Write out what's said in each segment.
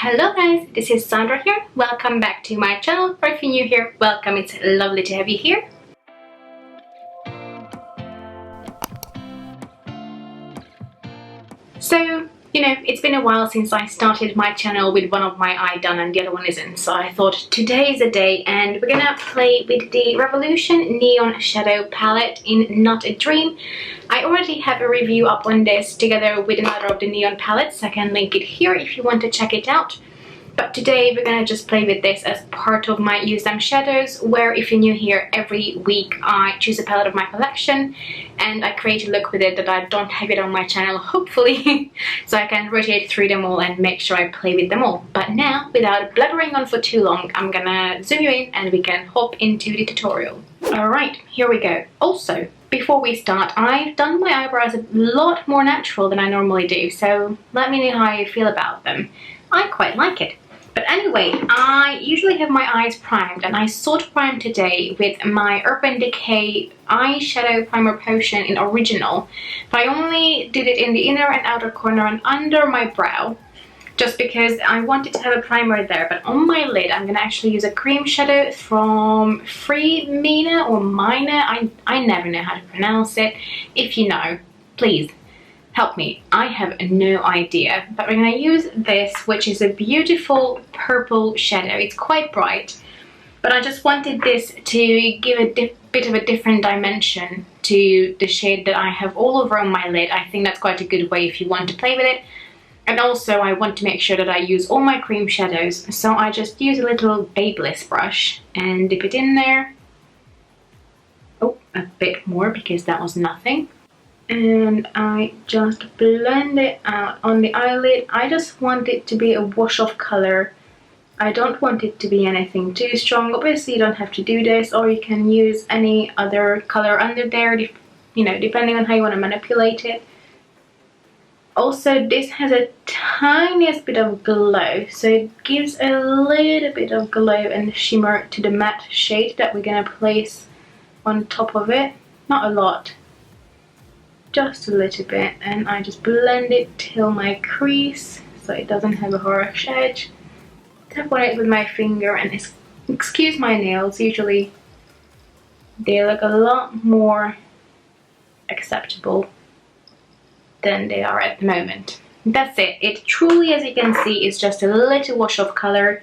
Hello guys, this is Sandra here. Welcome back to my channel. Or if you're new here, welcome. It's lovely to have you here. So, it's been a while since I started my channel with one of my eye done and the other one isn't. So I thought today is the day and we're gonna play with the Revolution Neon Shadow Palette in Not a Dream. I already have a review up on this together with another of the neon palettes. I can link it here if you want to check it out. But today we're gonna just play with this as part of my Use Them Shadows, where if you're new here, every week I choose a palette of my collection and I create a look with it that I don't have it on my channel, hopefully, so I can rotate through them all and make sure I play with them all. But now, without blabbering on for too long, I'm gonna zoom you in and we can hop into the tutorial. Alright, here we go. Also, before we start, I've done my eyebrows a lot more natural than I normally do, so let me know how you feel about them. I quite like it. But anyway, I usually have my eyes primed and I sort primed today with my Urban Decay eyeshadow primer potion in Original. But I only did it in the inner and outer corner and under my brow, just because I wanted to have a primer there. But on my lid, I'm going to actually use a cream shadow from Free Mina or Mina. I never know how to pronounce it. If you know, please help me, I have no idea. But we're gonna use this, which is a beautiful purple shadow. It's quite bright, but I just wanted this to give a bit of a different dimension to the shade that I have all over on my lid. I think that's quite a good way if you want to play with it. And also I want to make sure that I use all my cream shadows, so I just use a little Babyliss brush and dip it in there. Oh, a bit more because that was nothing. And I just blend it out on the eyelid. I just want it to be a wash of color. I don't want it to be anything too strong. Obviously you don't have to do this, or you can use any other color under there, depending on how you want to manipulate it. Also, this has a tiniest bit of glow, so it gives a little bit of glow and shimmer to the matte shade that we're gonna place on top of it. Not a lot, just a little bit, and I just blend it till my crease so it doesn't have a harsh edge. Tap on it with my finger and excuse my nails, usually they look a lot more acceptable than they are at the moment. That's it. It truly, as you can see, is just a little wash of color,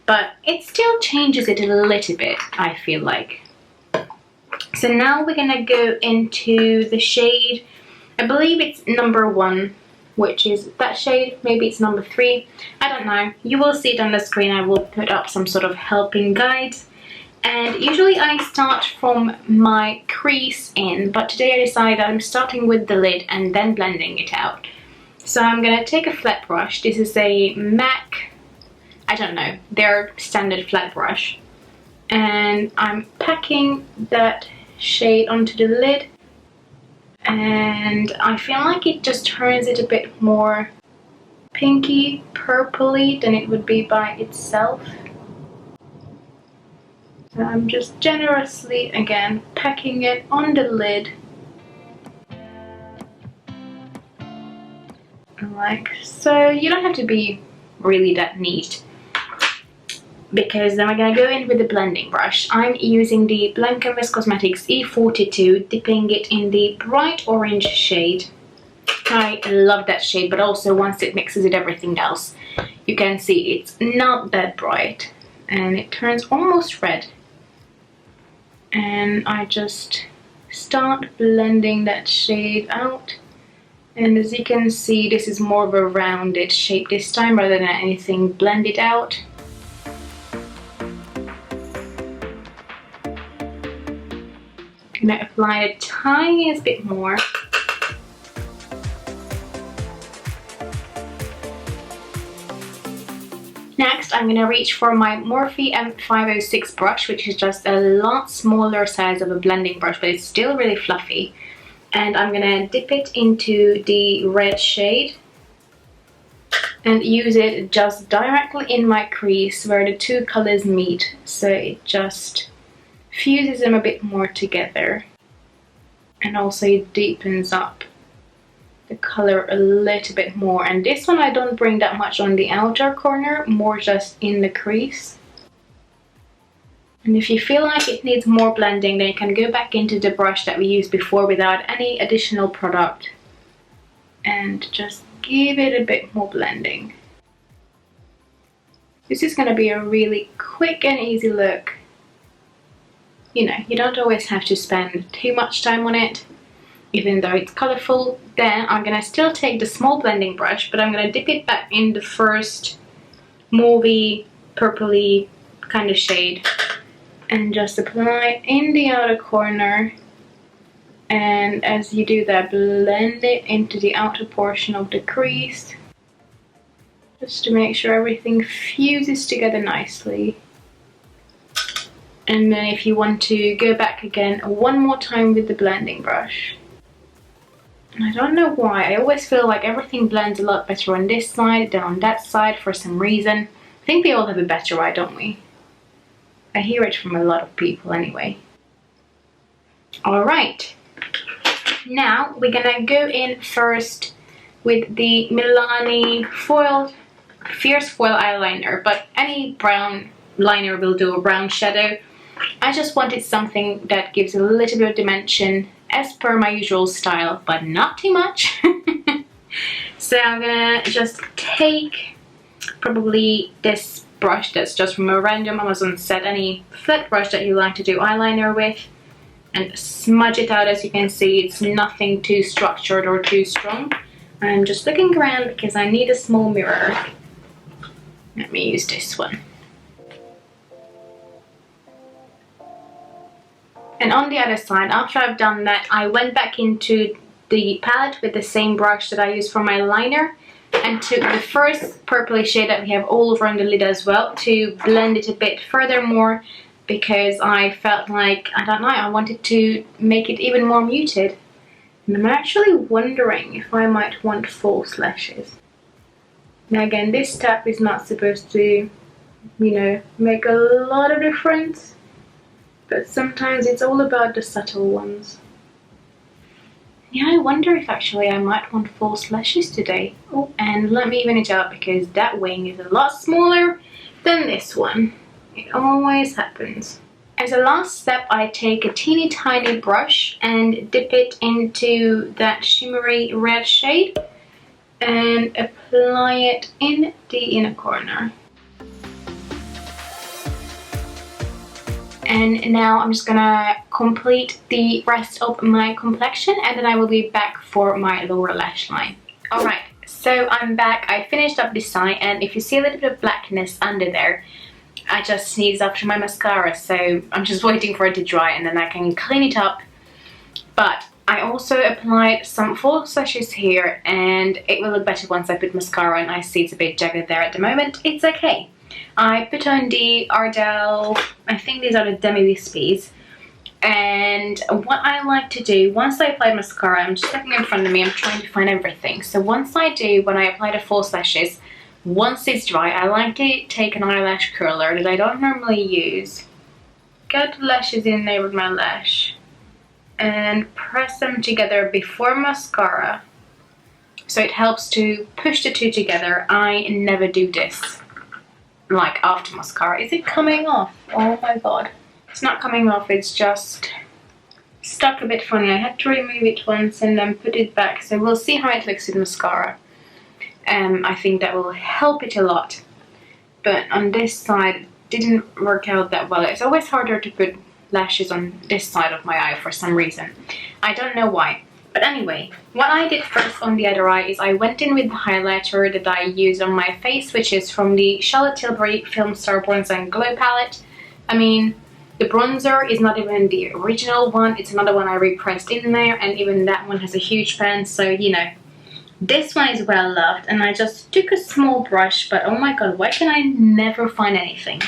but it still changes it a little bit, I feel like. So now we're gonna go into the shade, I believe it's number 1, which is that shade, maybe it's number 3, I don't know. You will see it on the screen. I will put up some sort of helping guides. And usually I start from my crease in, but today I decided I'm starting with the lid and then blending it out. So I'm gonna take a flat brush. This is a MAC, I don't know, their standard flat brush. And I'm packing that shade onto the lid, and I feel like it just turns it a bit more pinky purpley than it would be by itself. So I'm just generously again packing it on the lid like so. You don't have to be really that neat, because then we're gonna go in with the blending brush. I'm using the Blancamis Cosmetics E42, dipping it in the bright orange shade. I love that shade, but also once it mixes with everything else, you can see it's not that bright and it turns almost red. And I just start blending that shade out. And as you can see, this is more of a rounded shape this time rather than anything blended out. I'm going to apply a tiniest bit more. Next, I'm going to reach for my Morphe M506 brush, which is just a lot smaller size of a blending brush, but it's still really fluffy. And I'm going to dip it into the red shade and use it just directly in my crease where the two colors meet, so it just fuses them a bit more together, and also it deepens up the color a little bit more. And this one I don't bring that much on the outer corner, more just in the crease. And if you feel like it needs more blending, then you can go back into the brush that we used before without any additional product and just give it a bit more blending. This is going to be a really quick and easy look. You know, you don't always have to spend too much time on it, even though it's colourful. Then I'm going to still take the small blending brush, but I'm going to dip it back in the first mauvey, purpley kind of shade and just apply in the outer corner. And as you do that, blend it into the outer portion of the crease, just to make sure everything fuses together nicely. And then if you want to go back again one more time with the blending brush. And I don't know why, I always feel like everything blends a lot better on this side than on that side for some reason. I think we all have a better eye, don't we? I hear it from a lot of people anyway. Alright, now we're gonna go in first with the Milani Fierce Foil eyeliner, but any brown liner will do, a brown shadow. I just wanted something that gives a little bit of dimension as per my usual style, but not too much. So I'm gonna just take probably this brush that's just from a random Amazon set, any flat brush that you like to do eyeliner with, and smudge it out. As you can see, it's nothing too structured or too strong. I'm just looking around because I need a small mirror. Let me use this one. And on the other side, after I've done that, I went back into the palette with the same brush that I used for my liner and took the first purpley shade that we have all over on the lid as well to blend it a bit furthermore, because I felt like, I don't know, I wanted to make it even more muted. And I'm actually wondering if I might want false lashes. Now again, this step is not supposed to, you know, make a lot of difference, but sometimes it's all about the subtle ones. Yeah, I wonder if actually I might want false lashes today. Oh, and let me even it out because that wing is a lot smaller than this one. It always happens. As a last step, I take a teeny tiny brush and dip it into that shimmery red shade and apply it in the inner corner. And now I'm just gonna complete the rest of my complexion and then I will be back for my lower lash line. Alright, so I'm back. I finished up this eye, and if you see a little bit of blackness under there, I just sneezed after my mascara, so I'm just waiting for it to dry and then I can clean it up. But I also applied some false lashes here, and it will look better once I put mascara on. I see it's a bit jagged there at the moment. It's okay. I put on the Ardell, I think these are the Demi Wispies, and what I like to do once I apply mascara, I'm just looking in front of me, I'm trying to find everything. So once I do, when I apply the false lashes, once it's dry, I like to take an eyelash curler that I don't normally use, get the lashes in there with my lash, and press them together before mascara, so it helps to push the two together. I never do this like after mascara. Is it coming off? Oh my god. It's not coming off, it's just stuck a bit funny. I had to remove it once and then put it back, so we'll see how it looks with mascara. I think that will help it a lot. But on this side, it didn't work out that well. It's always harder to put lashes on this side of my eye for some reason. I don't know why. But anyway, what I did first on the other eye is I went in with the highlighter that I use on my face, which is from the Tilbury Filmstar Bronze Glow palette. I mean, the bronzer is not even the original one, it's another one I repressed in there, and even that one has a huge pan, so you know. This one is well loved, and I just took a small brush, but oh my god, why can I never find anything?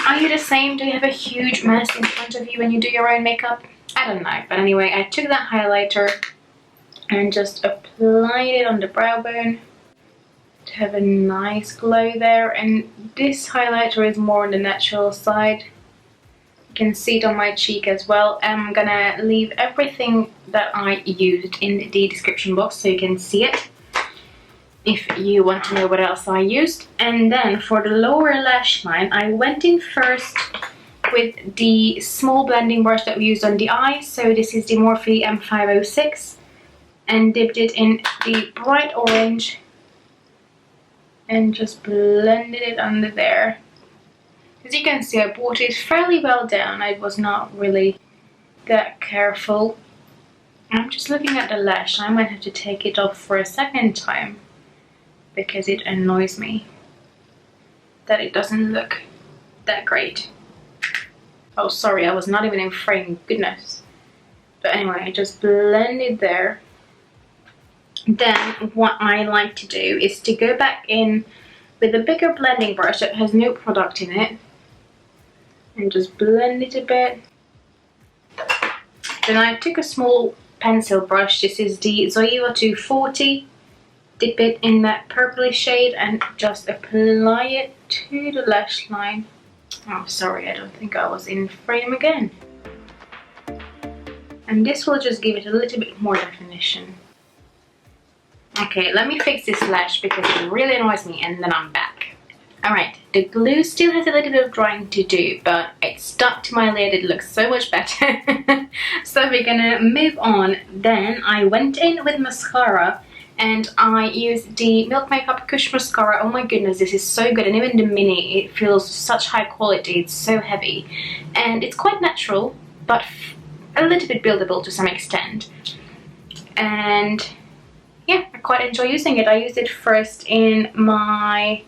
Are you the same? Do you have a huge mess in front of you when you do your own makeup? I don't know, but anyway, I took that highlighter and just applied it on the brow bone to have a nice glow there. And this highlighter is more on the natural side. You can see it on my cheek as well. I'm gonna leave everything that I used in the description box so you can see it if you want to know what else I used. And then for the lower lash line, I went in first with the small blending brush that we used on the eye. So this is the Morphe M506, and dipped it in the bright orange and just blended it under there. As you can see, I brought it fairly well down. I was not really that careful. I'm just looking at the lash. I might have to take it off for a second time because it annoys me that it doesn't look that great. Oh, sorry, I was not even in frame, goodness. But anyway, I just blended there. Then what I like to do is to go back in with a bigger blending brush that has no product in it and just blend it a bit. Then I took a small pencil brush. This is the Zoeva 240. Dip it in that purplish shade and just apply it to the lash line. Oh, sorry, I don't think I was in frame again. And this will just give it a little bit more definition. Okay, let me fix this lash because it really annoys me, and then I'm back. Alright, the glue still has a little bit of drying to do, but it stuck to my lid. It looks so much better. So we're gonna move on. Then I went in with mascara, and I used the Milk Makeup Kush Mascara. Oh my goodness, this is so good. And even the mini, it feels such high quality. It's so heavy. And it's quite natural, but a little bit buildable to some extent. And yeah, I quite enjoy using it. I used it first in my...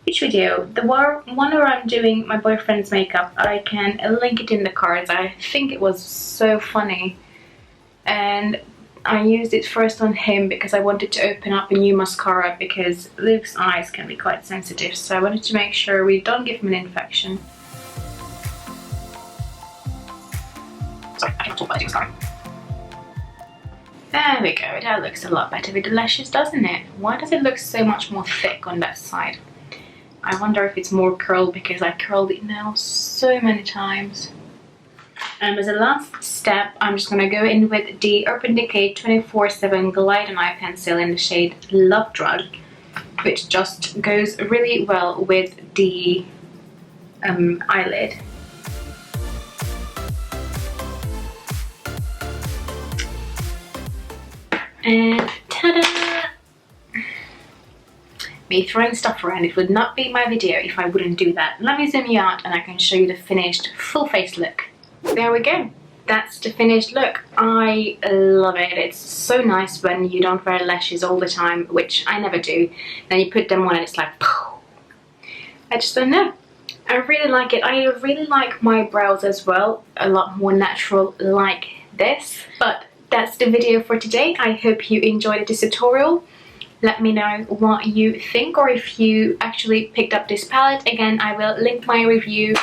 which video? The one where I'm doing my boyfriend's makeup. I can link it in the cards. I think it was so funny. And I used it first on him because I wanted to open up a new mascara because Luke's eyes can be quite sensitive, so I wanted to make sure we don't give him an infection. Sorry, I cannot talk about mascara. There we go, that looks a lot better with the lashes, doesn't it? Why does it look so much more thick on that side? I wonder if it's more curled because I curled it now so many times. And as a last step, I'm just going to go in with the Urban Decay 24/7 Glide on Eye Pencil in the shade Love Drug, which just goes really well with the eyelid. And ta-da! Me throwing stuff around. It would not be my video if I wouldn't do that. Let me zoom you out and I can show you the finished full face look. There we go. That's the finished look. I love it. It's so nice when you don't wear lashes all the time, which I never do. Then you put them on and it's like, poof. I just don't know. I really like it. I really like my brows as well. A lot more natural like this. But that's the video for today. I hope you enjoyed this tutorial. Let me know what you think, or if you actually picked up this palette. Again, I will link my review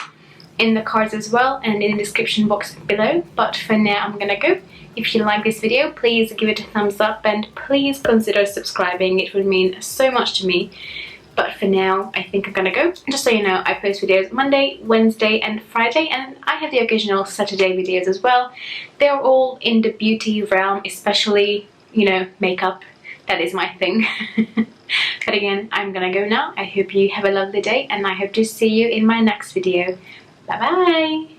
in the cards as well and in the description box below. But for now, I'm gonna go. If you like this video, please give it a thumbs up and please consider subscribing. It would mean so much to me. But for now, I think I'm gonna go. Just so you know, I post videos Monday, Wednesday and Friday, and I have the occasional Saturday videos as well. They're all in the beauty realm, especially, you know, makeup. That is my thing. But again, I'm gonna go now. I hope you have a lovely day and I hope to see you in my next video. Bye bye!